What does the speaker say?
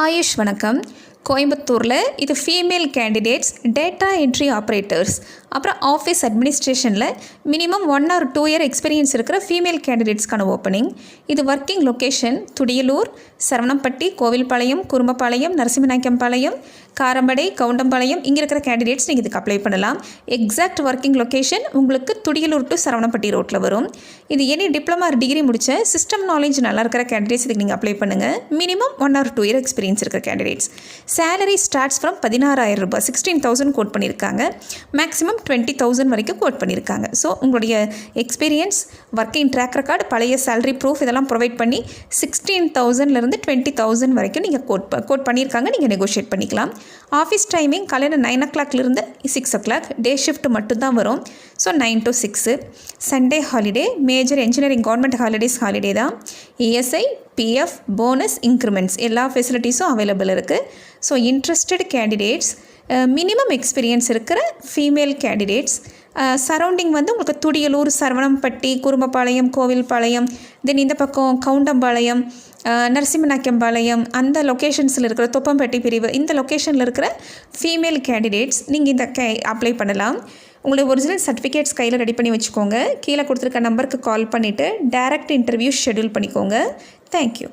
ஆயுஷ் வணக்கம். கோயம்புத்தூரில் இது female candidates, data entry operators, அப்புறம் ஆஃபீஸ் அட்மினிஸ்ட்ரேஷனில் மினிமம் 1 or 2 year எக்ஸ்பீரியன்ஸ் இருக்கிற ஃபீமேல் கேண்டிடேட்ஸ்க்கான ஓப்பனிங். இது ஒர்க்கிங் லொக்கேஷன் துடியலூர், சரவணம்பட்டி, கோவில்பாளையம், குருமபாளையம், நரசிம்மநாயக்கம்பாளையம், காரமடை, கவுண்டம்பாளையம். இங்கே இருக்கிற கேண்டிடேட்ஸ் நீங்கள் இதுக்கு அப்ளை பண்ணலாம். எக்ஸாக்ட் ஒர்க்கிங் லொக்கேஷன் உங்களுக்கு துடியலூர் டு சரவணம்பட்டி ரோட்டில் வரும். இது எனி டிப்ளமா டிகிரி முடித்த சிஸ்டம் நாலேஜ் நல்லா இருக்கிற கேண்டிடேட்ஸ் இதுக்கு நீங்கள் அப்ளை பண்ணுங்கள். மினிமம் 1 or 2 year எக்ஸ்பீரியன்ஸ் இருக்கிற கேண்டிடேட்ஸ். சேலரி ஸ்டார்ட்ஸ் ஃப்ரம் 16,000 ரூபாய், 16,000 கோட் பண்ணியிருக்காங்க. மேக்ஸிமம் 20,000 வரைக்கும் கோட் பண்ணியிருக்காங்க. ஸோ உங்களுடைய எக்ஸ்பீரியன்ஸ், ஒர்க்கிங் ட்ராக் ரெக்கார்டு, பழைய சேலரி ப்ரூஃப் இதெல்லாம் ப்ரொவைட் பண்ணி 16,000லேருந்து 20,000 வரைக்கும் நீங்கள் கோட் பண்ணியிருக்காங்க. நீங்கள் நெகோஷியேட் பண்ணிக்கலாம். ஆஃபீஸ் டைமிங் காலையில் 9 o'clockலேருந்து 6 o'clock, டே ஷிஃப்ட் மட்டும்தான் வரும். So 9 to 6. Sunday holiday, major engineering government holidays holiday தான். இஎஸ்ஐ, பிஎஃப், போனஸ், இன்க்ரிமெண்ட்ஸ் எல்லா ஃபெசிலிட்டிஸும் அவைலபிள் இருக்குது. So interested candidates, minimum experience இருக்கிற ஃபீமேல் கேண்டிடேட்ஸ், சரௌண்டிங் வந்து உங்களுக்கு துடியலூர், சரவணம்பட்டி, குருமபாளையம், கோவில்பாளையம், தென் இந்த பக்கம் கவுண்டம்பாளையம், நரசிம்மநாயக்கம்பாளையம், அந்த லொக்கேஷன்ஸில் இருக்கிற தொப்பம்பட்டி பிரிவு, இந்த லொக்கேஷனில் இருக்கிற ஃபீமேல் கேண்டிடேட்ஸ் நீங்கள் இந்த அப்ளை பண்ணலாம். உங்களுடைய ஒரிஜினல் சர்டிஃபிகேட்ஸ் கையில் ரெடி பண்ணி வச்சுக்கோங்க. கீழே கொடுத்துருக்க நம்பருக்கு கால் பண்ணிவிட்டு டைரக்ட் இன்டர்வியூ ஷெட்யூல் பண்ணிக்கோங்க. தேங்க்யூ.